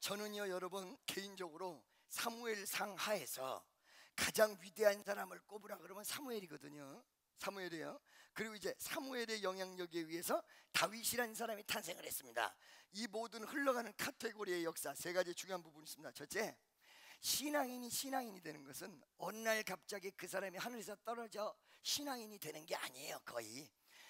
저는요 여러분 개인적으로 사무엘상 하에서 가장 위대한 사람을 꼽으라 그러면 사무엘이거든요. 사무엘이에요. 그리고 이제 사무엘의 영향력에 의해서 다윗이라는 사람이 탄생을 했습니다. 이 모든 흘러가는 카테고리의 역사 세 가지 중요한 부분이 있습니다. 첫째, 신앙인이 신앙인이 되는 것은 어느 날 갑자기 그 사람이 하늘에서 떨어져 신앙인이 되는 게 아니에요. 거의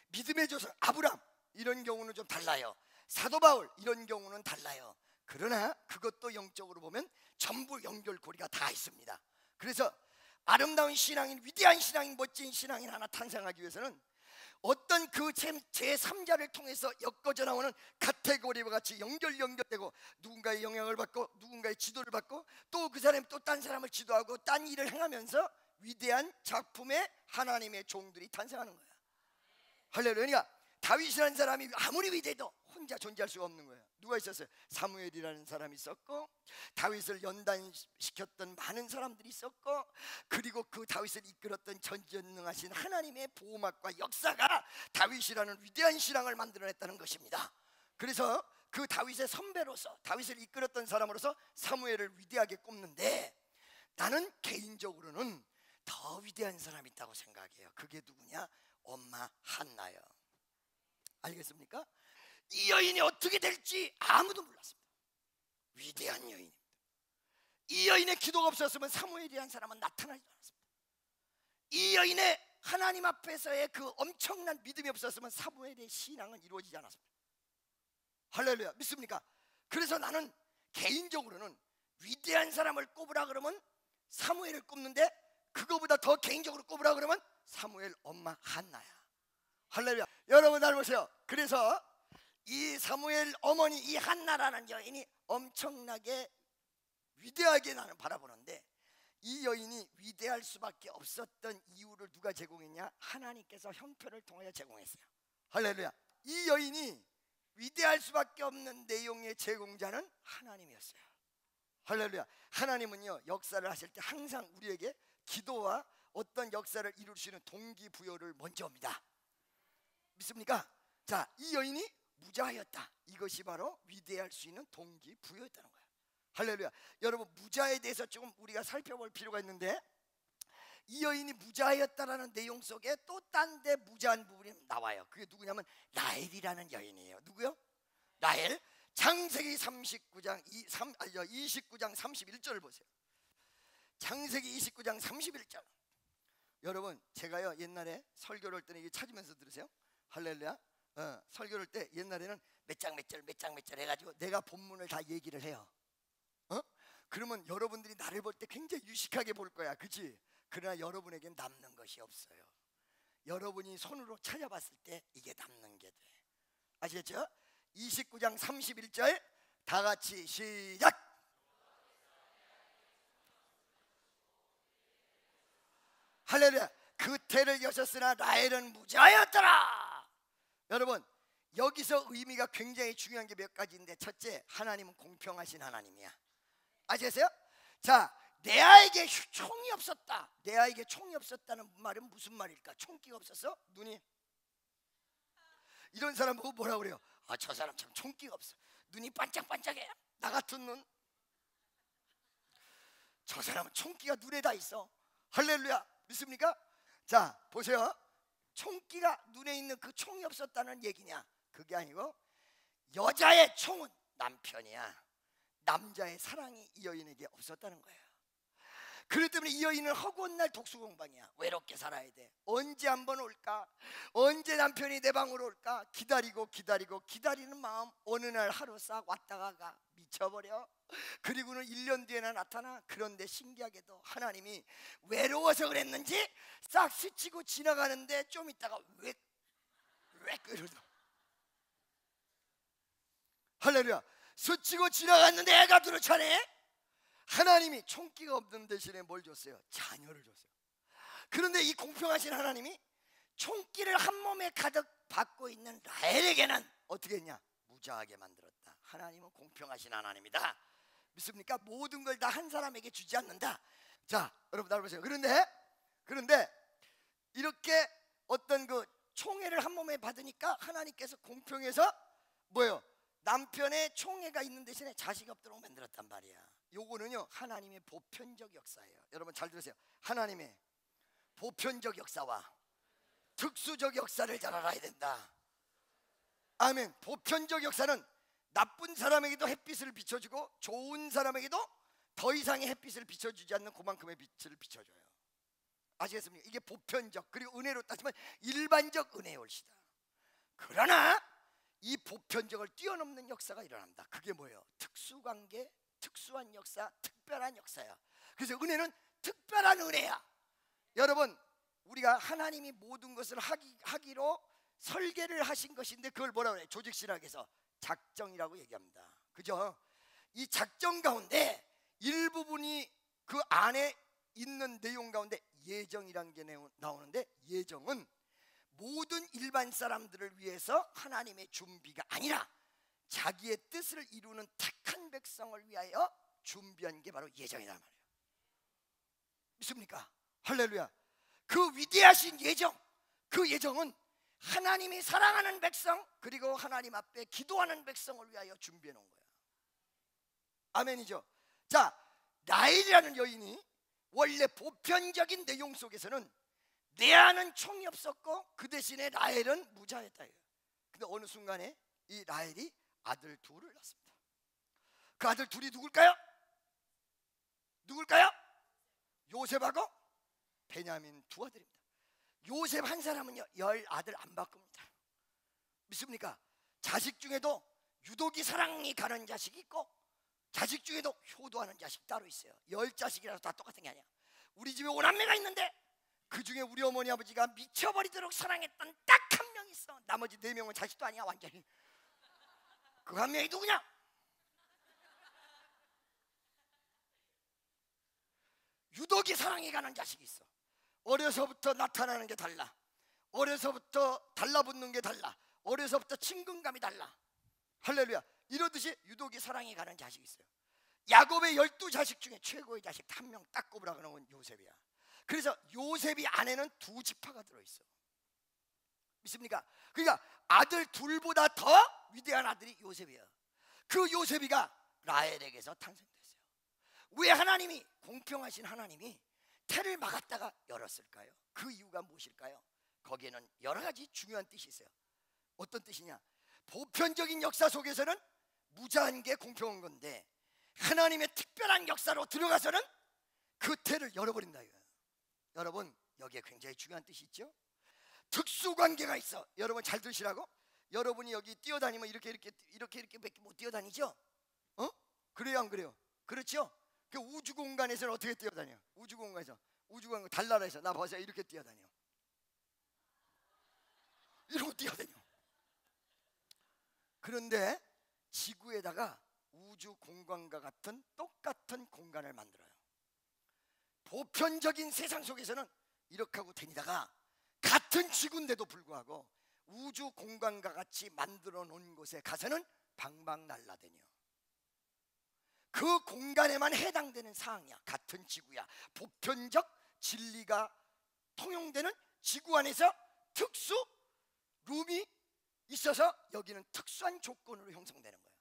믿음의 조상 아브람 이런 경우는 좀 달라요. 사도 바울 이런 경우는 달라요. 그러나 그것도 영적으로 보면 전부 연결고리가 다 있습니다. 그래서 아름다운 신앙인, 위대한 신앙인, 멋진 신앙인 하나 탄생하기 위해서는 어떤 그 제3자를 통해서 엮어져 나오는 카테고리와 같이 연결되고 누군가의 영향을 받고 누군가의 지도를 받고 또 그 사람이 또 딴 사람을 지도하고 딴 일을 행하면서 위대한 작품의 하나님의 종들이 탄생하는 거야. 할렐루야. 다윗이라는 사람이 아무리 위대해도 혼자 존재할 수가 없는 거예요. 누가 있었어요? 사무엘이라는 사람이 있었고, 다윗을 연단시켰던 많은 사람들이 있었고, 그리고 그 다윗을 이끌었던 전지전능하신 하나님의 보호막과 역사가 다윗이라는 위대한 신앙을 만들어냈다는 것입니다. 그래서 그 다윗의 선배로서 다윗을 이끌었던 사람으로서 사무엘을 위대하게 꼽는데, 나는 개인적으로는 더 위대한 사람이 있다고 생각해요. 그게 누구냐? 엄마 한나요. 알겠습니까? 이 여인이 어떻게 될지 아무도 몰랐습니다. 위대한 여인입니다. 이 여인의 기도가 없었으면 사무엘이라는 사람은 나타나지도 않았습니다. 이 여인의 하나님 앞에서의 그 엄청난 믿음이 없었으면 사무엘의 신앙은 이루어지지 않았습니다. 할렐루야. 믿습니까? 그래서 나는 개인적으로는 위대한 사람을 꼽으라 그러면 사무엘을 꼽는데, 그거보다 더 개인적으로 꼽으라 그러면 사무엘 엄마 한나야. 할렐루야. 여러분 잘 보세요. 그래서 이 사무엘 어머니 이 한나라는 여인이 엄청나게 위대하게 나는 바라보는데, 이 여인이 위대할 수밖에 없었던 이유를 누가 제공했냐? 하나님께서 형편을 통하여 제공했어요. 할렐루야. 이 여인이 위대할 수밖에 없는 내용의 제공자는 하나님이었어요. 할렐루야. 하나님은요 역사를 하실 때 항상 우리에게 기도와 어떤 역사를 이룰 수 있는 동기부여를 먼저 합니다. 믿습니까? 자, 이 여인이 무자였다. 이것이 바로 위대할 수 있는 동기부여였다는 거예요. 할렐루야. 여러분 무자에 대해서 조금 우리가 살펴볼 필요가 있는데, 이 여인이 무자였다라는 내용 속에 또 딴 데 무자한 부분이 나와요. 그게 누구냐면 라헬이라는 여인이에요. 누구요? 라헬. 창세기 29장 31절을 보세요. 창세기 29장 31절. 여러분 제가요 옛날에 설교를 할 때는 이게 찾으면서 들으세요. 할렐루야. 설교를 할 때 옛날에는 몇 장 몇 절 해가지고 내가 본문을 다 얘기를 해요. 그러면 여러분들이 나를 볼 때 굉장히 유식하게 볼 거야. 그치? 그러나 여러분에겐 남는 것이 없어요. 여러분이 손으로 찾아봤을 때 이게 남는 게 돼. 아시겠죠? 29장 31절 다 같이 시작. 할렐루야. 그 태를 여셨으나 라헬은 무자였더라. 여러분 여기서 의미가 굉장히 중요한 게 몇 가지인데, 첫째, 하나님은 공평하신 하나님이야. 아시겠어요? 자, 레아에게 총이 없었다. 레아에게 총이 없었다는 말은 무슨 말일까? 총기가 없었어? 눈이? 이런 사람 보고 뭐라고 그래요? 아, 저 사람 참 총기가 없어. 눈이 반짝반짝해. 나 같은 눈. 저 사람은 총기가 눈에 다 있어. 할렐루야. 믿습니까? 자, 보세요. 총기가 눈에 있는 그 총이 없었다는 얘기냐? 그게 아니고 여자의 총은 남편이야. 남자의 사랑이 이 여인에게 없었다는 거예요. 그렇기 때문에 이 여인은 허구한 날 독수공방이야. 외롭게 살아야 돼. 언제 한번 올까? 언제 남편이 내 방으로 올까? 기다리는 마음 어느 날 하루 싹 왔다가 가. 미쳐버려. 그리고는 1년 뒤에나 나타나. 그런데 신기하게도 하나님이 외로워서 그랬는지 싹 스치고 지나가는데 좀 있다가 왜 이러죠. 할렐루야. 스치고 지나갔는데 애가 들어차네. 하나님이 총기가 없는 대신에 뭘 줬어요? 자녀를 줬어요. 그런데 이 공평하신 하나님이 총기를 한 몸에 가득 받고 있는 라헬에게는 어떻게 했냐? 무자하게 만들었다. 하나님은 공평하신 하나님이다. 믿습니까? 모든 걸 다 한 사람에게 주지 않는다. 자, 여러분 나를 보세요. 그런데 이렇게 어떤 그 총애를 한 몸에 받으니까 하나님께서 공평해서 뭐예요? 남편의 총애가 있는 대신에 자식이 없도록 만들었단 말이야. 요거는요 하나님의 보편적 역사예요. 여러분 잘 들으세요. 하나님의 보편적 역사와 특수적 역사를 잘 알아야 된다. 아멘. 보편적 역사는 나쁜 사람에게도 햇빛을 비춰주고 좋은 사람에게도 더 이상의 햇빛을 비춰주지 않는 그만큼의 빛을 비춰줘요. 아시겠습니까? 이게 보편적, 그리고 은혜로 따지면 일반적 은혜의 올시다. 그러나 이 보편적을 뛰어넘는 역사가 일어납니다. 그게 뭐예요? 특수관계, 특수한 역사, 특별한 역사야. 그래서 은혜는 특별한 은혜야. 여러분, 우리가 하나님이 모든 것을 하기로 설계를 하신 것인데 그걸 뭐라고 해요? 조직신학에서 작정이라고 얘기합니다. 그죠? 이 작정 가운데 일부분이 그 안에 있는 내용 가운데 예정이라는 게 나오는데, 예정은 모든 일반 사람들을 위해서 하나님의 준비가 아니라 자기의 뜻을 이루는 택한 백성을 위하여 준비한 게 바로 예정이란 말이에요. 믿습니까? 할렐루야. 그 위대하신 예정, 그 예정은 하나님이 사랑하는 백성, 그리고 하나님 앞에 기도하는 백성을 위하여 준비해 놓은 거야. 아멘이죠. 자, 라헬이라는 여인이 원래 보편적인 내용 속에서는 레아는 총이 없었고 그 대신에 라헬은 무자였다. 근데 어느 순간에 이 라헬이 아들 둘을 낳습니다. 그 아들 둘이 누굴까요? 누굴까요? 요셉하고 베냐민 두 아들입니다. 요셉 한 사람은요 10아들 안 바꿉니다. 믿습니까? 자식 중에도 유독이 사랑이 가는 자식이 있고 자식 중에도 효도하는 자식 따로 있어요. 10자식이라서 다 똑같은 게 아니야. 우리 집에 5남매가 있는데 그 중에 우리 어머니 아버지가 미쳐버리도록 사랑했던 딱 한 명 있어. 나머지 4명은 자식도 아니야. 완전히. 그 한 명이 누구냐? 유독이 사랑이 가는 자식이 있어. 어려서부터 나타나는 게 달라. 어려서부터 달라붙는 게 달라. 어려서부터 친근감이 달라. 할렐루야. 이러듯이 유독이 사랑이 가는 자식이 있어요. 야곱의 12자식 중에 최고의 자식 한 명 딱 꼽으라 그러는 건 요셉이야. 그래서 요셉이 안에는 2지파가 들어있어. 믿습니까? 그러니까 아들 둘보다 더 위대한 아들이 요셉이야. 그 요셉이가 라헬에게서 탄생됐어요. 왜 하나님이, 공평하신 하나님이 태를 막았다가 열었을까요? 그 이유가 무엇일까요? 거기에는 여러 가지 중요한 뜻이 있어요. 어떤 뜻이냐? 보편적인 역사 속에서는 무자한 게 공평한 건데 하나님의 특별한 역사로 들어가서는 그 태를 열어버린다 이거예요. 여러분, 여기에 굉장히 중요한 뜻이 있죠. 특수관계가 있어. 여러분 잘 들으시라고. 여러분이 여기 뛰어다니면 이렇게 밖에 못 뛰어다니죠? 그래요 안 그래요? 그렇죠? 그 우주 공간에서는 어떻게 뛰어다녀? 우주 공간에서, 달나라에서 나 보세요. 이렇게 뛰어다녀. 이러고 뛰어다녀. 그런데 지구에다가 우주 공간과 같은 똑같은 공간을 만들어요. 보편적인 세상 속에서는 이렇게 하고 다니다가 같은 지구인데도 불구하고 우주 공간과 같이 만들어 놓은 곳에 가서는 방방 날라다녀. 그 공간에만 해당되는 사항이야. 같은 지구야. 보편적 진리가 통용되는 지구 안에서 특수 룸이 있어서 여기는 특수한 조건으로 형성되는 거예요.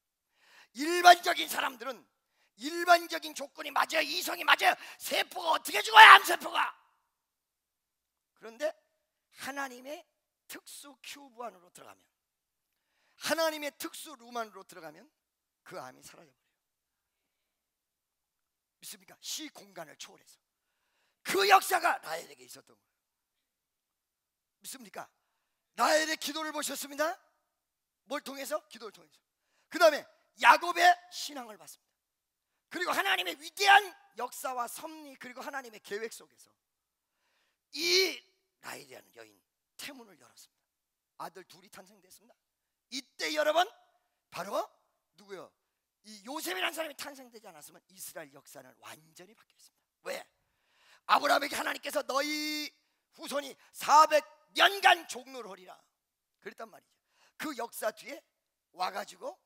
일반적인 사람들은 일반적인 조건이 맞아요. 이성이 맞아요. 세포가 어떻게 죽어요? 암세포가. 그런데 하나님의 특수 큐브 안으로 들어가면, 하나님의 특수 룸 안으로 들어가면 그 암이 사라져버려요. 믿습니까? 시 공간을 초월해서 그 역사가 라헬에게 있었던 거예요. 믿습니까? 라헬의 기도를 보셨습니다. 뭘 통해서? 기도를 통해서. 그 다음에 야곱의 신앙을 봤습니다. 그리고 하나님의 위대한 역사와 섭리, 그리고 하나님의 계획 속에서 이 라헬이라는 여인 태문을 열었습니다. 아들 둘이 탄생됐습니다. 이때 여러분 바로 누구요? 이 요셉이라는 사람이 탄생되지 않았으면 이스라엘 역사는 완전히 바뀌었습니다. 왜? 아브라함에게 하나님께서 너희 후손이 400년간 종로를 하리라 그랬단 말이죠. 그 역사 뒤에 와가지고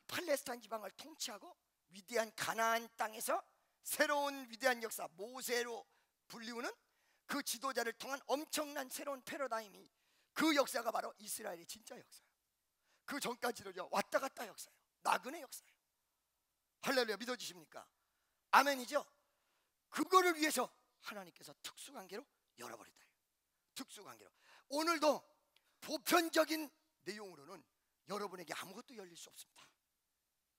팔레스타인 지방을 통치하고 위대한 가나안 땅에서 새로운 위대한 역사, 모세로 불리우는 그 지도자를 통한 엄청난 새로운 패러다임이, 그 역사가 바로 이스라엘의 진짜 역사예요. 그 전까지는요 왔다 갔다 역사예요. 나그네 역사예요. 할렐루야. 믿어지십니까? 아멘이죠. 그거를 위해서 하나님께서 특수관계로 열어버렸다. 특수관계로. 오늘도 보편적인 내용으로는 여러분에게 아무것도 열릴 수 없습니다.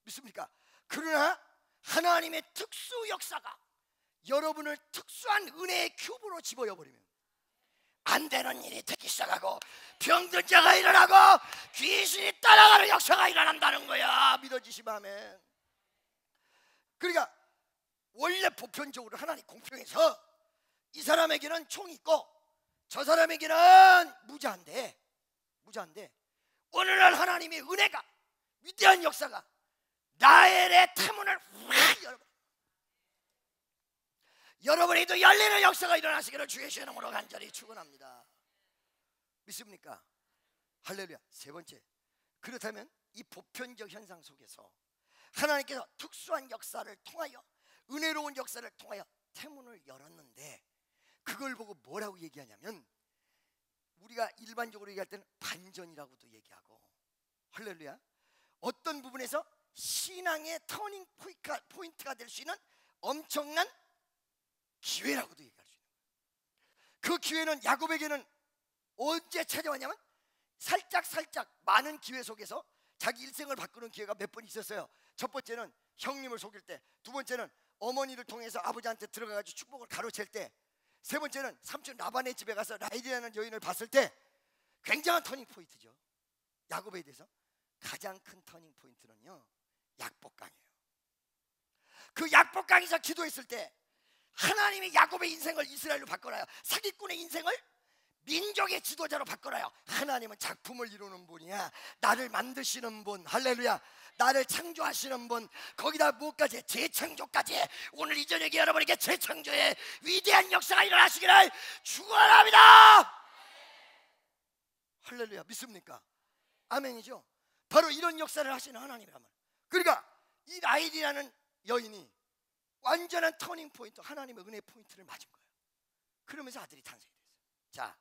믿습니까? 그러나 하나님의 특수 역사가 여러분을 특수한 은혜의 큐브로 집어여버리면 안 되는 일이 되기 시작하고 병든 자가 일어나고 귀신이 따라가는 역사가 일어난다는 거야. 믿어지시면 아멘. 그러니까 원래 보편적으로 하나님 공평해서 이 사람에게는 총이 있고 저 사람에게는 무자한데 오늘날 하나님의 은혜가 위대한 역사가 나엘의 태문을 확 열어버려. 여러분이도 열리는 역사가 일어나시기를 주의 이름으로 간절히 축원합니다. 믿습니까? 할렐루야. 세 번째, 그렇다면 이 보편적 현상 속에서 하나님께서 특수한 역사를 통하여 은혜로운 역사를 통하여 태문을 열었는데 그걸 보고 뭐라고 얘기하냐면 우리가 일반적으로 얘기할 때는 반전이라고도 얘기하고 할렐루야 어떤 부분에서 신앙의 터닝 포인트가 될 수 있는 엄청난 기회라고도 얘기할 수 있는 거예요. 그 기회는 야곱에게는 언제 찾아왔냐면 살짝 많은 기회 속에서 자기 일생을 바꾸는 기회가 몇 번 있었어요. 첫 번째는 형님을 속일 때, 두 번째는 어머니를 통해서 아버지한테 들어가가지고 축복을 가로챌 때, 세 번째는 삼촌 라반의 집에 가서 라헬이라는 여인을 봤을 때 굉장한 터닝 포인트죠. 야곱에 대해서 가장 큰 터닝 포인트는요 약복강이에요. 그 약복강에서 기도했을 때 하나님이 야곱의 인생을 이스라엘로 바꿔놔요. 사기꾼의 인생을 민족의 지도자로 바꿔놔요. 하나님은 작품을 이루는 분이야. 나를 만드시는 분. 할렐루야. 나를 창조하시는 분. 거기다 뭐까지? 재창조까지. 오늘 이 저녁에 여러분에게 재창조의 위대한 역사가 일어나시기를 축원합니다. 할렐루야. 믿습니까? 아멘이죠. 바로 이런 역사를 하시는 하나님이란 말. 그러니까 이 라헬이라는 여인이 완전한 터닝 포인트, 하나님의 은혜 포인트를 맞은 거예요. 그러면서 아들이 탄생이 됐어요. 자,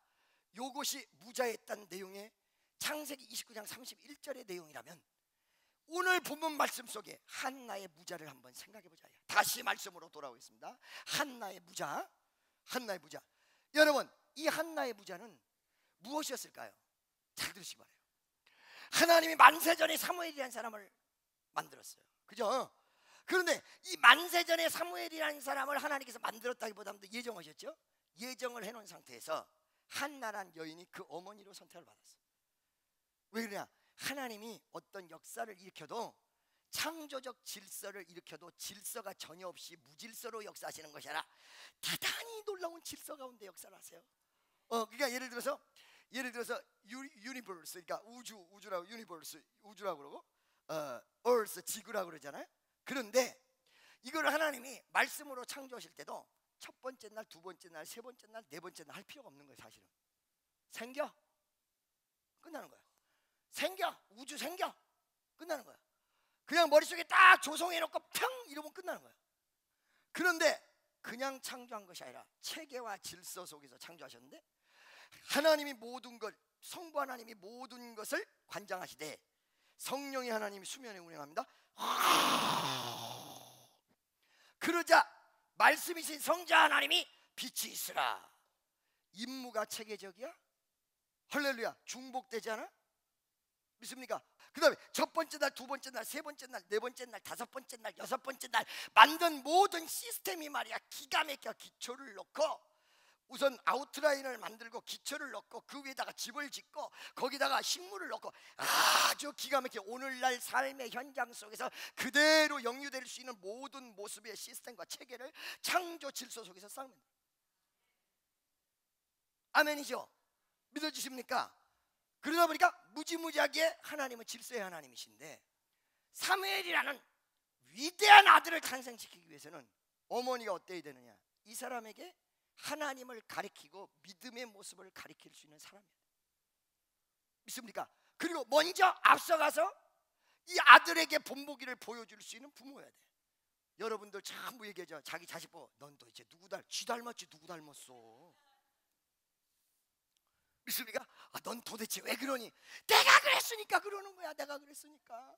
요것이 무자했다는 내용의 창세기 29장 31절의 내용이라면 오늘 본문 말씀 속에 한나의 무자를 한번 생각해 보자. 다시 말씀으로 돌아오겠습니다. 한나의 무자. 여러분, 이 한나의 무자는 무엇이었을까요? 잘 들으시기 바라요. 하나님이 만세전에 사무엘이라는 사람을 만들었어요. 그죠? 그런데 이 만세전에 사무엘이라는 사람을 하나님께서 만들었다기보다는 예정하셨죠? 예정을 해놓은 상태에서 한나란 여인이 그 어머니로 선택을 받았어요. 왜 그러냐? 하나님이 어떤 역사를 일으켜도 창조적 질서를 일으켜도 질서가 전혀 없이 무질서로 역사하시는 것이 아니라 대단히 놀라운 질서 가운데 역사를 하세요. 그러니까 예를 들어서 유니버스, 그러니까 우주라고 유니버스 우주라고 그러고 earth 지구라고 그러잖아요. 그런데 이걸 하나님이 말씀으로 창조하실 때도 첫 번째 날, 두 번째 날, 세 번째 날, 네 번째 날 할 필요가 없는 거예요. 사실은 생겨 끝나는 거예요. 우주 생겨 끝나는 거예요. 그냥 머릿속에 딱 조성해놓고 평 이러면 끝나는 거예요. 그런데 그냥 창조한 것이 아니라 체계와 질서 속에서 창조하셨는데 하나님이 모든 것, 성부 하나님이 모든 것을 관장하시되 성령의 하나님이 수면에 운행합니다. 그러자 말씀이신 성자 하나님이 빛이 있으라. 임무가 체계적이야? 할렐루야. 중복되지 않아? 믿습니까? 그 다음에 첫 번째 날, 두 번째 날, 세 번째 날, 네 번째 날, 다섯 번째 날, 여섯 번째 날 만든 모든 시스템이 말이야 기가 막혀. 기초를 놓고 우선 아웃라인을 만들고 기초를 넣고 그 위에다가 집을 짓고 거기다가 식물을 넣고 아주 기가 막히게 오늘날 삶의 현장 속에서 그대로 영유될 수 있는 모든 모습의 시스템과 체계를 창조 질서 속에서 쌓으면 돼요. 아멘이죠? 믿어지십니까? 그러다 보니까 무지무지하게 하나님은 질서의 하나님이신데 사무엘이라는 위대한 아들을 탄생시키기 위해서는 어머니가 어때야 되느냐? 이 사람에게 하나님을 가리키고 믿음의 모습을 가리킬 수 있는 사람이에요. 믿습니까? 그리고 먼저 앞서가서 이 아들에게 본보기를 보여줄 수 있는 부모여야 돼. 여러분들 전부 얘기하죠. 자기 자식 보고 넌 도대체 쥐 닮았지 누구 닮았어? 믿습니까? 넌 도대체 왜 그러니? 내가 그랬으니까 그러는 거야. 내가 그랬으니까.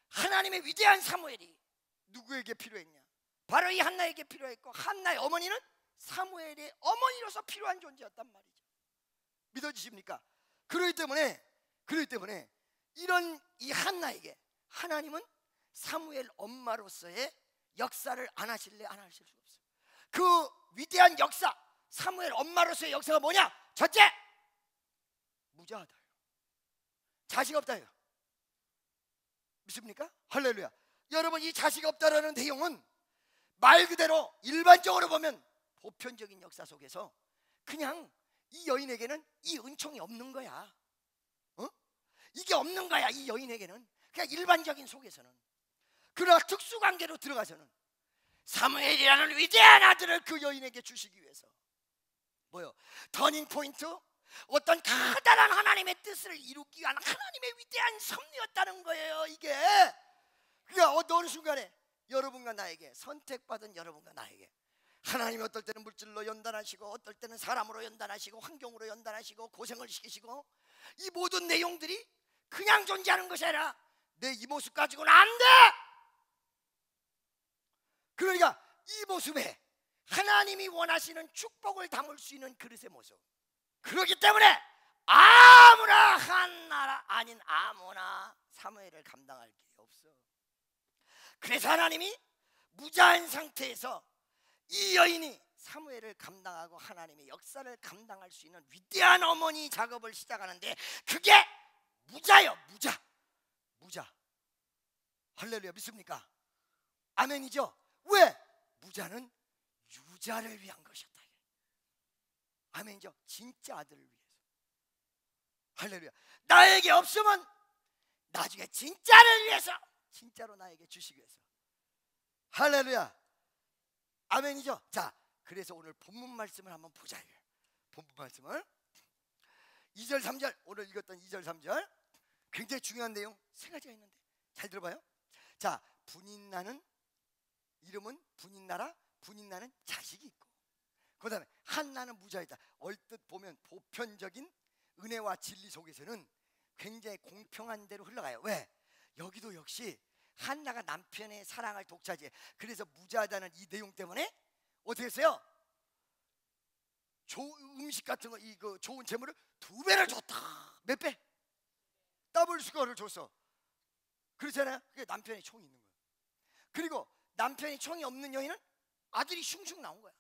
하나님의 위대한 사무엘이 누구에게 필요했냐? 바로 이 한나에게 필요했고, 한나의 어머니는 사무엘의 어머니로서 필요한 존재였단 말이죠. 믿어지십니까? 그렇기 때문에 이런 이 한나에게 하나님은 사무엘 엄마로서의 역사를 안 하실래? 안 하실 수가 없어요. 그 위대한 역사, 사무엘 엄마로서의 역사가 뭐냐? 첫째, 무자하다. 자식 없다요. 믿습니까? 할렐루야. 여러분, 이 자식 없다라는 내용은 말 그대로 일반적으로 보면 보편적인 역사 속에서 그냥 이 여인에게는 이 은총이 없는 거야. 이게 없는 거야, 이 여인에게는. 그냥 일반적인 속에서는. 그러나 특수관계로 들어가서는 사무엘이라는 위대한 아들을 그 여인에게 주시기 위해서 뭐요? 터닝포인트, 어떤 커다란 하나님의 뜻을 이루기 위한 하나님의 위대한 섭리였다는 거예요. 이게 그러니까 어느 순간에 여러분과 나에게, 선택받은 여러분과 나에게 하나님이 어떨 때는 물질로 연단하시고, 어떨 때는 사람으로 연단하시고, 환경으로 연단하시고, 고생을 시키시고, 이 모든 내용들이 그냥 존재하는 것이 아니라 내 이 모습 가지고는 안 돼. 그러니까 이 모습에 하나님이 원하시는 축복을 담을 수 있는 그릇의 모습. 그렇기 때문에 아무나 한나라 아닌 아무나 사무엘을 감당할 길이 없어. 그래서 하나님이 무자한 상태에서 이 여인이 사무엘을 감당하고 하나님의 역사를 감당할 수 있는 위대한 어머니 작업을 시작하는데, 그게 무자요. 무자. 할렐루야. 믿습니까? 아멘이죠. 왜? 무자는 유자를 위한 것이었다. 아멘이죠. 진짜 아들을 위해서. 할렐루야. 나에게 없으면 나중에 진짜를 위해서, 진짜로 나에게 주시기 위해서. 할렐루야. 아멘이죠. 자, 그래서 오늘 본문 말씀을 한번 보자. 본문 말씀을 2절 3절, 오늘 읽었던 2절 3절 굉장히 중요한 내용 세 가지가 있는데 잘 들어봐요. 자, 분인나는, 이름은 분인나라. 분인나는 자식이 있고, 그 다음에 한나는 무자이다. 얼뜻 보면 보편적인 은혜와 진리 속에서는 굉장히 공평한 대로 흘러가요. 왜? 여기도 역시 한나가 남편의 사랑을 독차지해. 그래서 무자하다는 이 내용 때문에 어떻게 했어요? 음식 같은 거, 그 좋은 재물을 2배를 줬다. 몇 배? 더블 수거를 줬어. 그렇잖아요. 그게 남편이 총이 있는 거예요. 그리고 남편이 총이 없는 여인은 아들이 슝슝 나온 거야.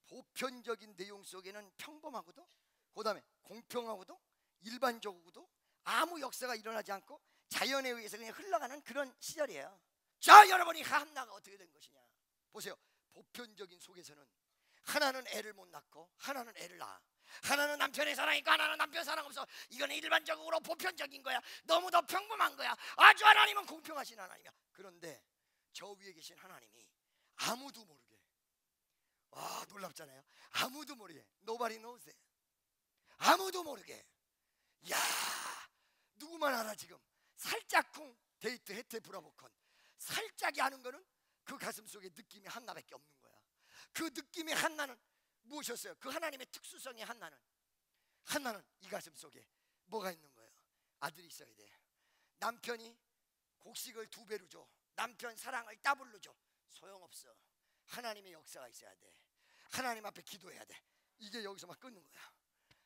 보편적인 내용 속에는 평범하고도, 그 다음에 공평하고도, 일반적이고도, 아무 역사가 일어나지 않고 자연에 의해서 그냥 흘러가는 그런 시절이에요. 자, 여러분이 한나가 어떻게 된 것이냐 보세요. 보편적인 속에서는 하나는 애를 못 낳고 하나는 애를 낳아. 하나는 남편의 사랑이 있고 하나는 남편 사랑 없어. 이거는 일반적으로 보편적인 거야. 너무도 평범한 거야. 아주 하나님은 공평하신 하나님이야. 그런데 저 위에 계신 하나님이 아무도 모르게, 와, 놀랍잖아요. 아무도 모르게, nobody knows it. 아무도 모르게, 야, 누구만 알아. 지금 살짝쿵 데이트 혜태 브라보컨 살짝이 하는 거는 그 가슴 속에 느낌이 한나밖에 없는 거야. 그 느낌의 한나는 무엇이었어요? 그 하나님의 특수성의 한나는 이 가슴 속에 뭐가 있는 거예요? 아들이 있어야 돼. 남편이 곡식을 2배로 줘. 남편 사랑을 더블로 줘. 소용없어. 하나님의 역사가 있어야 돼. 하나님 앞에 기도해야 돼. 이게 여기서만 끊는 거야.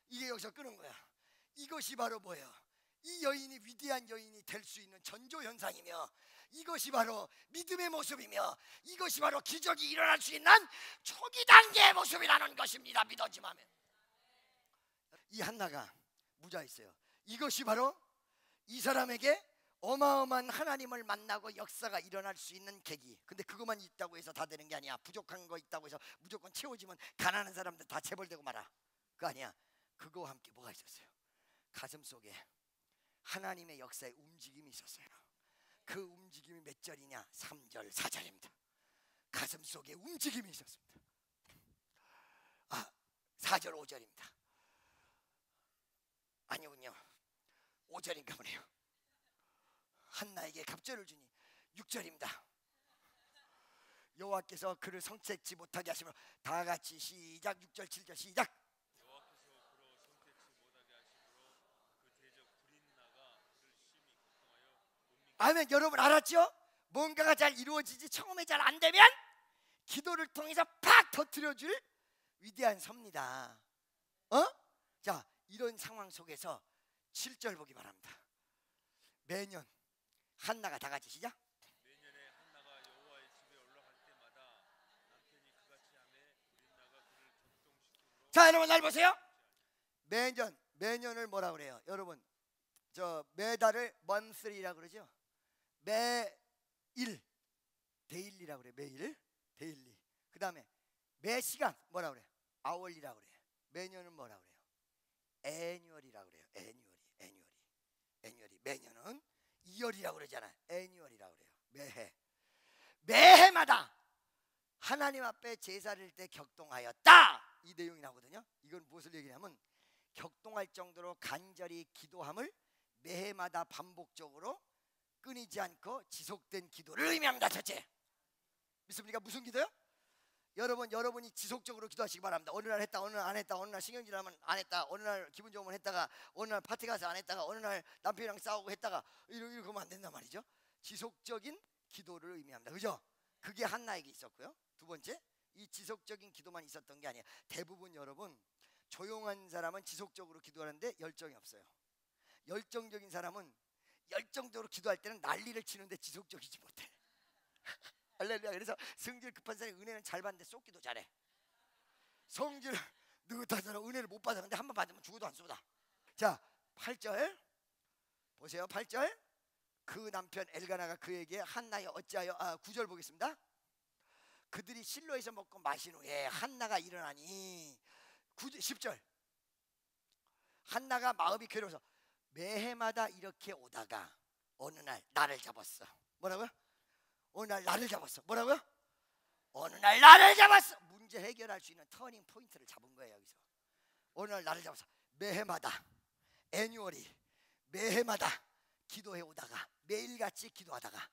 이게 여기서 끊는 거야. 이것이 바로 뭐예요? 이 여인이 위대한 여인이 될 수 있는 전조현상이며, 이것이 바로 믿음의 모습이며, 이것이 바로 기적이 일어날 수 있는 초기 단계의 모습이라는 것입니다. 믿어지면 이 한나가 무자했어요. 이것이 바로 이 사람에게 어마어마한 하나님을 만나고 역사가 일어날 수 있는 계기. 근데 그것만 있다고 해서 다 되는 게 아니야. 부족한 거 있다고 해서 무조건 채워지면 가난한 사람들 다 재벌되고 말아. 그거 아니야. 그거와 함께 뭐가 있었어요? 가슴 속에 하나님의 역사의 움직임이 있었어요. 그 움직임이 몇 절이냐? 3절 4절입니다. 가슴 속에 움직임이 있었습니다. 4절 5절입니다. 아니군요, 5절인가 보네요. 한나에게 갑절을 주니 6절입니다. 여호와께서 그를 성책지 못하게 하시며, 다 같이 시작. 6절 7절 시작. 아멘. 여러분 알았죠? 뭔가가 잘 이루어지지 처음에 잘 안 되면 기도를 통해서 팍 터뜨려줄 위대한 섭니다. 자, 이런 상황 속에서 7절 보기 바랍니다. 매년 한나가 다 같이 시작. 매년에 한나가 여호와의 집에 올라갈 때마다 남편이 그같이 하매 브린나가 그를 격동시키므로. 자, 여러분 날 보세요. 매년을 뭐라 그래요? 여러분 저 매달을 monthly라고 그러죠. 매일 데일리라고 그래요. 매일 데일리. 그 다음에 매 시간 뭐라 그래요? hourly라고 그래요. 매년은 뭐라 그래요? annual이라고 그래요. annually. 매년은 이열이라고 그러잖아요. annual이라고 그래요. 매해마다 하나님 앞에 제사를 할 때 격동하였다. 이 내용이 나오거든요. 이건 무엇을 얘기냐면 격동할 정도로 간절히 기도함을 매해마다 반복적으로 끊이지 않고 지속된 기도를 의미합니다. 첫째, 믿습니까? 무슨 기도요? 여러분이 지속적으로 기도하시기 바랍니다. 어느 날 했다, 어느 날 안 했다, 어느 날 신경질하면 안 했다, 어느 날 기분 좋으면 했다가, 어느 날 파티 가서 안 했다가, 어느 날 남편이랑 싸우고 했다가 이러면 안 된단 말이죠. 지속적인 기도를 의미합니다. 그죠? 그게 한나에게 있었고요. 두 번째, 이 지속적인 기도만 있었던 게 아니에요. 대부분 여러분 조용한 사람은 지속적으로 기도하는데 열정이 없어요. 열정적인 사람은 열정적으로 기도할 때는 난리를 치는데 지속적이지 못해. 할렐루야. 그래서 성질 급한 사람이 은혜는 잘 받는데 쏟기도 잘해. 성질 느긋한 사람 은혜를 못 받았는데 한 번 받으면 죽어도 안 쏟아. 자, 8절 보세요. 8절 그 남편 엘가나가 그에게 한나여 어찌하여 9절 보겠습니다. 그들이 실로에서 먹고 마신 후에 한나가 일어나니 10절 한나가 마음이 괴로워서 매해마다 이렇게 오다가 어느 날 나를 잡았어. 뭐라고요? 어느 날 나를 잡았어. 뭐라고요? 어느 날 나를 잡았어. 문제 해결할 수 있는 터닝 포인트를 잡은 거예요. 여기서 어느 날 나를 잡았어. 매해마다 애뉴얼이 매해마다 기도해 오다가 매일같이 기도하다가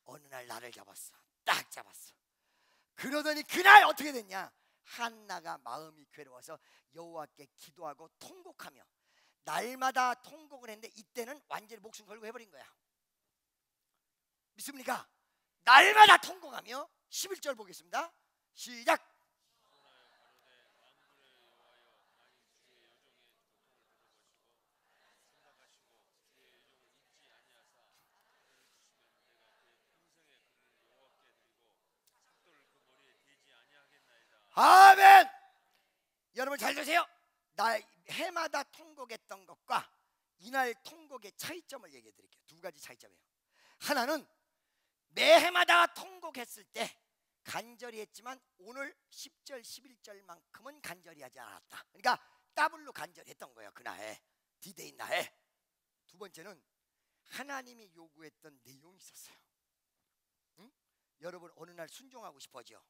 어느 날 나를 잡았어. 딱 잡았어. 그러더니 그날 어떻게 됐냐? 한나가 마음이 괴로워서 여호와께 기도하고 통곡하며 날마다 통곡을 했는데 이때는 완전히 목숨 걸고 해버린 거야. 믿습니까? 날마다 통곡하며 11절 보겠습니다. 시작. 아멘. 여러분 잘 들으세요. 나 해마다 통곡했던 것과 이날 통곡의 차이점을 얘기해 드릴게요. 두 가지 차이점이에요. 하나는 매해마다 통곡했을 때 간절히 했지만 오늘 10절 11절만큼은 간절히 하지 않았다. 그러니까 더블로 간절히 했던 거예요. 그날 디데이 날에. 두 번째는 하나님이 요구했던 내용이 있었어요. 응? 여러분 어느 날 순종하고 싶어져.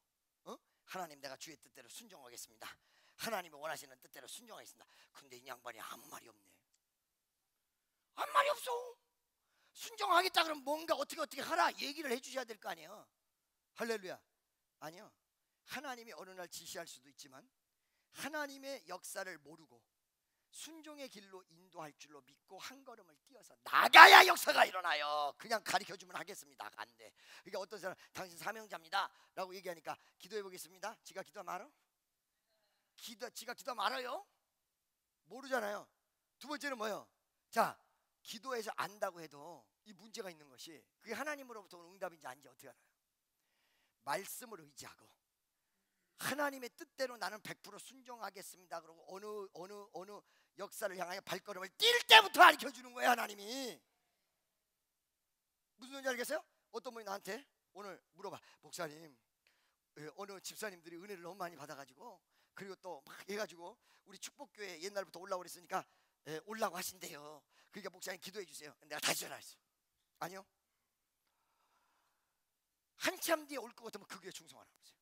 하나님 내가 주의 뜻대로 순종하겠습니다. 하나님이 원하시는 뜻대로 순종하겠습니다. 근데 이 양반이 아무 말이 없네. 아무 말이 없어. 순종하겠다 그러면 뭔가 어떻게 하라 얘기를 해주셔야 될 거 아니에요. 할렐루야. 아니요. 하나님이 어느 날 지시할 수도 있지만 하나님의 역사를 모르고 순종의 길로 인도할 줄로 믿고 한 걸음을 뛰어서 나가야 역사가 일어나요. 그냥 가르쳐주면 하겠습니다. 안 돼. 그러니까 어떤 사람 당신 사명자입니다 라고 얘기하니까 기도해 보겠습니다. 지가 기도 말어? 지가 기도 말아요? 모르잖아요. 두 번째는 뭐예요? 자, 기도해서 안다고 해도 이 문제가 있는 것이 그게 하나님으로부터 오는 응답인지 아닌지 어떻게 알아요? 말씀을 의지하고 하나님의 뜻대로 나는 100% 순종하겠습니다. 그러고 어느 역사를 향하여 발걸음을 뛸 때부터 가르쳐주는 거예요. 하나님이. 무슨 소리인지 알겠어요? 어떤 분이 나한테 오늘 물어봐. 목사님 어느 집사님들이 은혜를 너무 많이 받아가지고 그리고 또 막 해가지고 우리 축복교회 옛날부터 올라오고 그랬으니까 올라고 하신대요. 그러니까 목사님 기도해 주세요. 내가 다시 전화했어. 아니요. 한참 뒤에 올 것 같으면 그 교회 충성하라고 그러세요.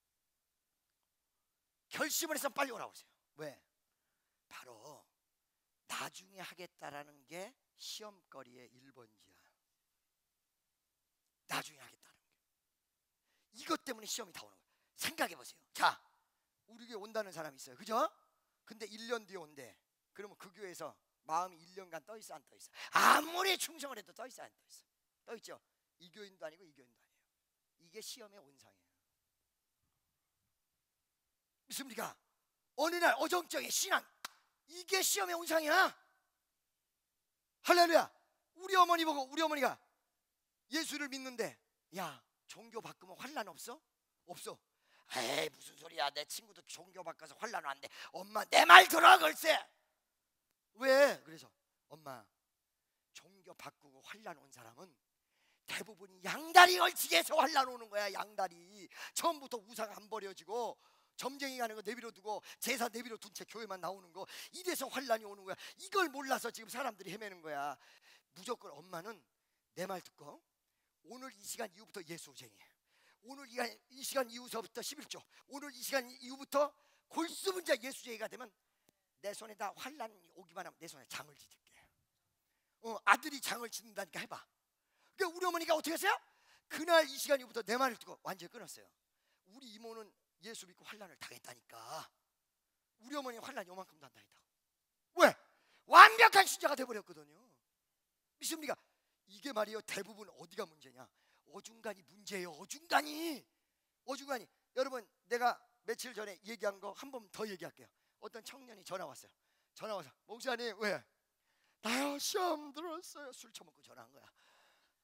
결심을 해서 빨리 오라고 그러세요. 왜? 바로 나중에 하겠다라는 게 시험거리의 1번지야. 나중에 하겠다는 게. 이것 때문에 시험이 다 오는 거예요. 생각해 보세요. 자, 우리 교회 온다는 사람이 있어요. 그죠? 근데 1년 뒤에 온대. 그러면 그 교회에서 마음이 1년간 떠 있어 안 떠 있어? 아무리 충성을 해도 떠 있어 안 떠 있어? 떠 있죠. 이 교인도 아니고 이 교인도 아니에요. 이게 시험의 온상이에요. 믿습니까? 어느 날 어정쩡해 신앙, 이게 시험의 온상이야. 할렐루야. 우리 어머니 보고 우리 어머니가 예수를 믿는데 야 종교 바꾸면 환란 없어? 없어. 에이 무슨 소리야, 내 친구도 종교 바꿔서 환란 안 돼. 엄마 내 말 들어 글쎄. 왜? 그래서 엄마 종교 바꾸고 환란 온 사람은 대부분이 양다리 걸치게 해서 환란 오는 거야. 양다리. 처음부터 우상 안 버려지고 점쟁이 가는 거 내비로 두고 제사 내비로 둔 채 교회만 나오는 거, 이래서 환란이 오는 거야. 이걸 몰라서 지금 사람들이 헤매는 거야. 무조건 엄마는 내 말 듣고 오늘 이 시간 이후부터 예수쟁이, 오늘 이 시간 이후서부터 11조, 오늘 이 시간 이후부터 골수분자 예수쟁이가 되면 내 손에다 환란이 오기만 하면 내 손에 장을 지질게. 아들이 장을 짓는다니까 해봐. 그러니까 우리 어머니가 어떻게 했어요? 그날 이 시간 이후부터 내 말을 듣고 완전히 끊었어요. 우리 이모는 예수 믿고 환란을 당했다니까. 우리 어머니 환란 요만큼도 안 당했다고. 왜? 완벽한 신자가 돼버렸거든요. 믿습니까? 이게 말이요 대부분 어디가 문제냐? 어중간이 문제예요. 어중간이. 여러분 내가 며칠 전에 얘기한 거 한 번 더 얘기할게요. 어떤 청년이 전화 왔어요. 전화 와서 목사님 왜? 나요 시험 들었어요. 술 처먹고 전화한 거야.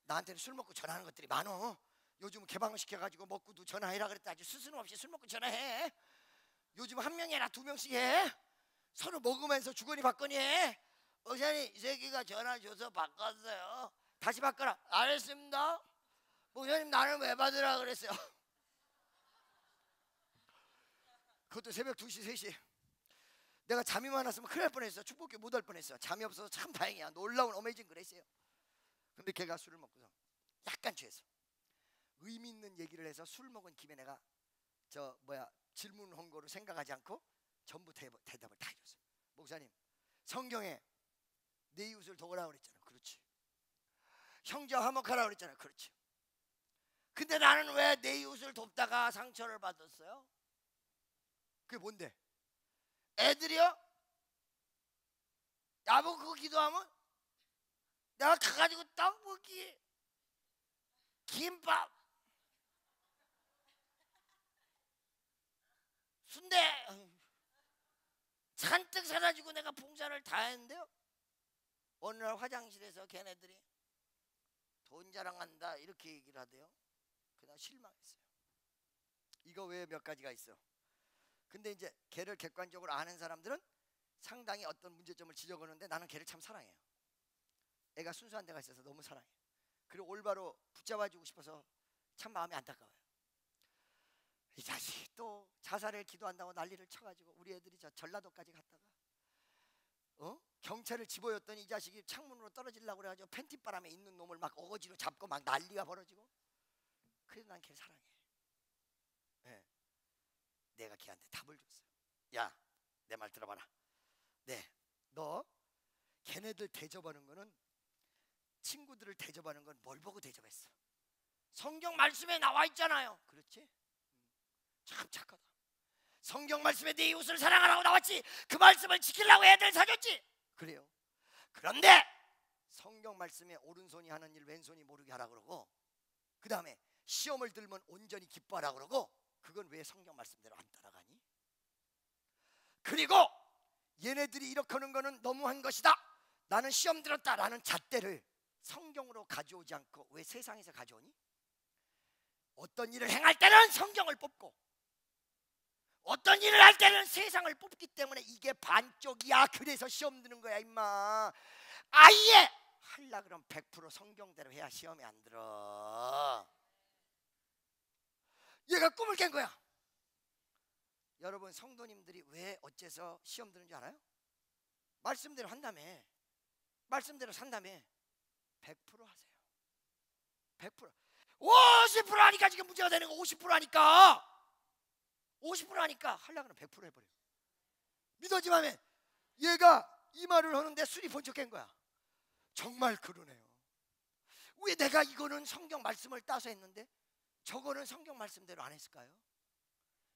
나한테는 술 먹고 전화하는 것들이 많어. 요즘 개방을 시켜가지고 먹고도 전화해라 그랬다. 아주 스스럼 없이 술 먹고 전화해. 요즘 한 명이 아니라 두 명씩 해. 서로 먹으면서 주거니 받거니 해. 목사님 이 새끼가 전화 줘서 바꿨어요. 다시 바꿔라. 알겠습니다. 목사님 나는 왜 받으라 그랬어요? 그것도 새벽 2시 3시. 내가 잠이 많았으면 큰일 날 뻔했어. 축복교회 못 할 뻔했어. 잠이 없어서 참 다행이야. 놀라운 어메이징 그레이스예요. 근데 걔가 술을 먹고서 약간 취했어. 의미 있는 얘기를 해서 술 먹은 김에 내가 질문한 거로 생각하지 않고 전부 대답을 다 해줬어. 목사님 성경에 내 이웃을 도우라고 그랬잖아. 그렇지. 형제와 화목하라고 그랬잖아. 그렇지. 근데 나는 왜 내 이웃을 돕다가 상처를 받았어요? 그게 뭔데? 애들이요? 나보고 그거 기도하면 내가 가가지고 떡볶이, 김밥, 순대 잔뜩 사다 주고 내가 봉사를 다 했는데요. 어느 날 화장실에서 걔네들이 돈 자랑한다 이렇게 얘기를 하대요. 그냥 실망했어요. 이거 외에 몇 가지가 있어. 근데 이제 걔를 객관적으로 아는 사람들은 상당히 어떤 문제점을 지적하는데 나는 걔를 참 사랑해요. 애가 순수한 데가 있어서 너무 사랑해. 그리고 올바로 붙잡아주고 싶어서 참 마음이 안타까워요. 이 자식이 또 자살을 기도한다고 난리를 쳐가지고 우리 애들이 저 전라도까지 갔다가 경찰을 집어였더니 이 자식이 창문으로 떨어지려고 그래가지고 팬티바람에 있는 놈을 막 어거지로 잡고 막 난리가 벌어지고. 그래서 난 걔를 사랑해. 네. 내가 걔한테 답을 줬어요. 야, 내 말 들어봐라. 네, 너 걔네들 대접하는 거는, 친구들을 대접하는 건 뭘 보고 대접했어? 성경 말씀에 나와 있잖아요. 그렇지? 참 착하다. 성경 말씀에 네 이웃을 사랑하라고 나왔지. 그 말씀을 지키려고 애들 사줬지. 그래요. 그런데 성경 말씀에 오른손이 하는 일 왼손이 모르게 하라 그러고, 그 다음에 시험을 들면 온전히 기뻐하라 그러고, 그건 왜 성경 말씀대로 안 따라가니? 그리고 얘네들이 이렇게 하는 거는 너무한 것이다. 나는 시험 들었다라는 잣대를 성경으로 가져오지 않고 왜 세상에서 가져오니? 어떤 일을 행할 때는 성경을 뽑고 어떤 일을 할 때는 세상을 뽑기 때문에 이게 반쪽이야. 그래서 시험 드는 거야 임마. 아예 하려 그러면 100% 성경대로 해야 시험에 안 들어. 얘가 꿈을 깬 거야. 여러분 성도님들이 왜 어째서 시험 드는 줄 알아요? 말씀대로 한다며. 말씀대로 산다며. 100% 하세요. 100%. 50% 하니까 지금 문제가 되는 거. 50% 하니까 50% 하니까 하려고 하면 100% 해버려. 믿어지 마면 얘가 이 말을 하는데 술이 번쩍 깬 거야. 정말 그러네요. 왜 내가 이거는 성경 말씀을 따서 했는데 저거는 성경 말씀대로 안 했을까요?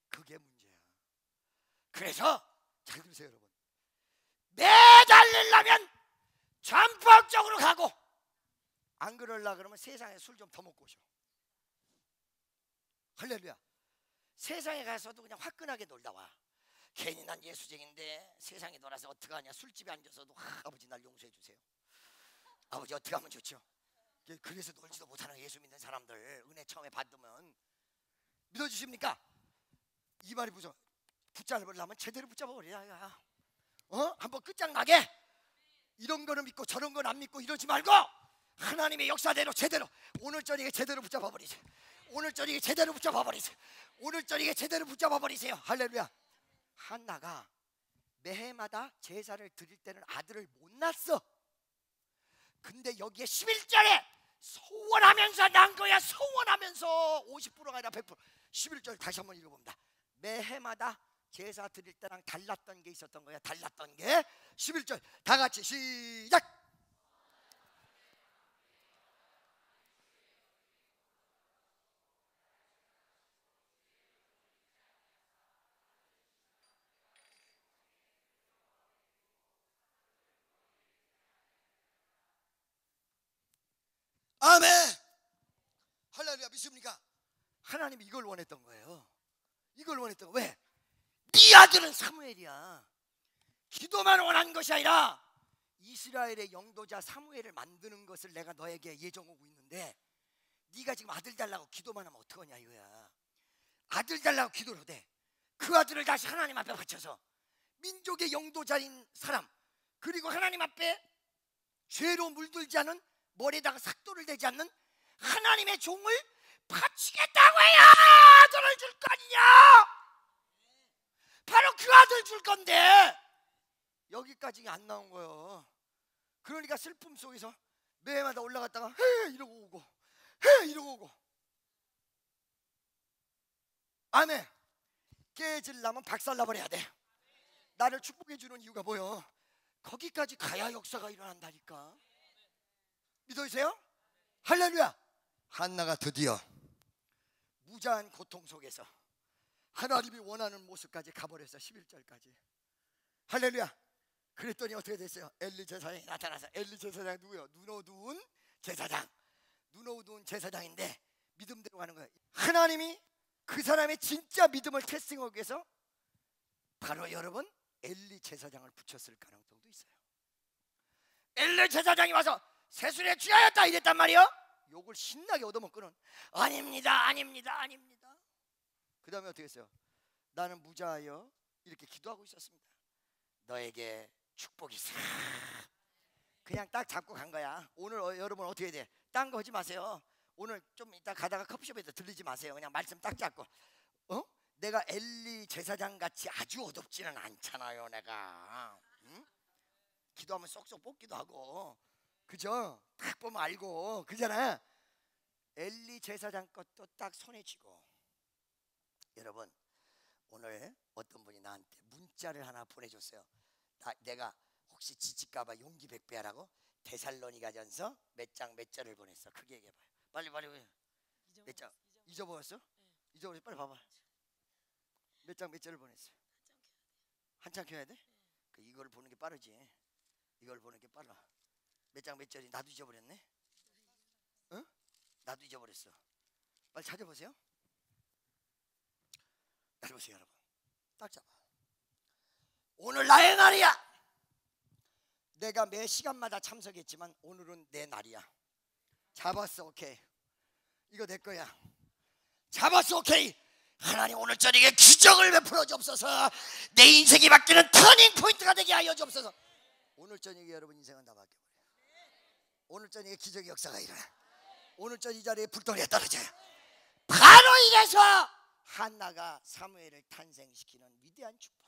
그게 문제야. 그래서 잘 들으세요 여러분. 매달리려면 전폭적으로 가고 안 그럴라 그러면 세상에 술 좀 더 먹고 오셔. 할렐루야. 세상에 가서도 그냥 화끈하게 놀다 와. 괜히 난 예수쟁인데 세상에 놀아서 어떡하냐. 술집에 앉아서도 아버지 날 용서해 주세요. 아버지 어떻게 하면 좋죠? 그래서 놀지도 못하는 예수 믿는 사람들 은혜 처음에 받으면 믿어주십니까? 이 말이 무슨 붙잡으려면 제대로 붙잡아버려야. 한번 끝장나게 이런 거는 믿고 저런 건 안 믿고 이러지 말고 하나님의 역사대로 제대로 오늘 저녁에 제대로 붙잡아버리세요. 오늘 저녁에 제대로 붙잡아버리세요. 오늘 저녁에 제대로 붙잡아버리세요. 할렐루야. 한나가 매해마다 제사를 드릴 때는 아들을 못 낳았어. 근데 여기에 11절에 소원하면서 난 거야. 소원하면서 50%가 아니라 100%. 11절 다시 한번 읽어봅니다. 매해마다 제사 드릴 때랑 달랐던 게 있었던 거야. 달랐던 게 11절 다 같이 시작. 아멘. 할렐루야. 믿습니까? 하나님이 이걸 원했던 거예요. 이걸 원했던 거. 왜? 네 아들은 사무엘이야. 기도만 원한 것이 아니라 이스라엘의 영도자 사무엘을 만드는 것을 내가 너에게 예정하고 있는데 네가 지금 아들 달라고 기도만 하면 어떡하냐 이거야. 아들 달라고 기도를 하되 그 아들을 다시 하나님 앞에 바쳐서 민족의 영도자인 사람 그리고 하나님 앞에 죄로 물들지 않은 머리에다가 삭도를 대지 않는 하나님의 종을 바치겠다고 해야 아들을 줄 거 아니냐. 바로 그 아들 줄 건데 여기까지 안 나온 거예요. 그러니까 슬픔 속에서 매해마다 올라갔다가 헤 이러고 오고 헤 이러고 오고. 아멘. 깨질라면 박살나버려야 돼. 나를 축복해 주는 이유가 뭐요? 거기까지 가야 역사가 일어난다니까. 믿으세요? 할렐루야. 한나가 드디어 무자한 고통 속에서 하나님이 원하는 모습까지 가버렸어. 11절까지. 할렐루야. 그랬더니 어떻게 됐어요? 엘리 제사장이 나타나서. 엘리 제사장이 누구요? 눈 어두운 제사장. 눈 어두운 제사장인데 믿음대로 가는 거예요. 하나님이 그 사람의 진짜 믿음을 테스팅하기 위해서 바로 여러분 엘리 제사장을 붙였을 가능성도 있어요. 엘리 제사장이 와서 세술에 취하였다 이랬단 말이요. 욕을 신나게 얻어먹고는 아닙니다 아닙니다 아닙니다. 그 다음에 어떻게 했어요? 나는 무자하여 이렇게 기도하고 있었습니다. 너에게 축복이 있어. 그냥 딱 잡고 간 거야. 오늘 여러분 어떻게 돼? 딴 거 하지 마세요. 오늘 좀 이따 가다가 커피숍에도 들리지 마세요. 그냥 말씀 딱 잡고. 내가 엘리 제사장 같이 아주 어둡지는 않잖아요. 내가 응? 기도하면 쏙쏙 뽑기도 하고 그죠? 딱 보면 알고 그잖아. 엘리 제사장 것도 딱 손에 쥐고. 여러분 오늘 어떤 분이 나한테 문자를 하나 보내줬어요. 내가 혹시 지칠까봐 용기 100배 하라고 데살로니가전서 몇 장 몇 절을 보냈어. 크게 얘기해봐요. 빨리 몇 장? 잊어버렸어? 잊어버렸어. 빨리 봐봐. 몇 장 몇 절을 보냈어? 한참 켜야 돼? 이걸 보는 게 빠르지. 이걸 보는 게 빨라. 몇 장 몇 절이 나도 잊어버렸네. 응? 나도 잊어버렸어. 빨리 찾아보세요. 잘 보세요 여러분. 딱 잡아. 오늘 나의 날이야. 내가 매 시간마다 참석했지만 오늘은 내 날이야. 잡았어. 오케이. 이거 내 거야. 잡았어. 오케이. 하나님 오늘 저녁에 기적을 베풀어 주옵소서. 내 인생이 바뀌는 터닝 포인트가 되게 하여 주옵소서. 오늘 저녁에 여러분 인생은 다 바뀌어버려. 오늘 저녁에 기적의 역사가 일어나. 오늘 저녁 이 자리에 불덩이가 떨어져요. 바로 이래서 한나가 사무엘을 탄생시키는 위대한 축복.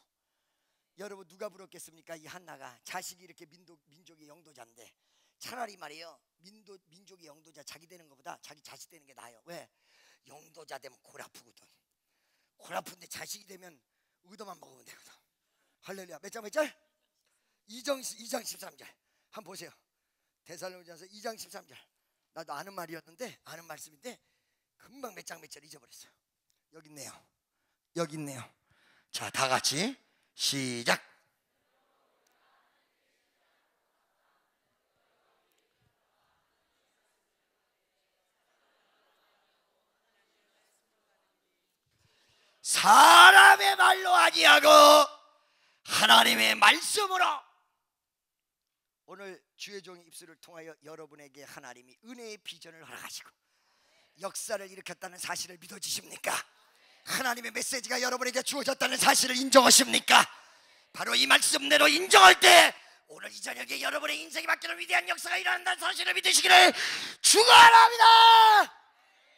여러분 누가 부럽겠습니까? 이 한나가 자식이 이렇게 민족의 영도자인데 차라리 말이에요 민족의 영도자 자기 되는 것보다 자기 자식 되는 게 나아요. 왜? 영도자 되면 골 아프거든. 골 아픈데 자식이 되면 의도만 먹으면 되거든. 할렐루야. 몇 장 몇 절? 2장 13절 한번 보세요. 데살로니가전서 2장 13절. 나도 아는 말이었는데 아는 말씀인데 금방 몇 장 몇 절 잊어버렸어요. 여기 있네요. 여기 있네요. 자, 다 같이 시작. 사람의 말로 아니하고 하나님의 말씀으로. 오늘 주의 종의 입술을 통하여 여러분에게 하나님이 은혜의 비전을 허락하시고 역사를 일으켰다는 사실을 믿어지십니까? 하나님의 메시지가 여러분에게 주어졌다는 사실을 인정하십니까? 바로 이 말씀대로 인정할 때 오늘 이 저녁에 여러분의 인생이 바뀌는 위대한 역사가 일어난다는 사실을 믿으시기를 축원합니다.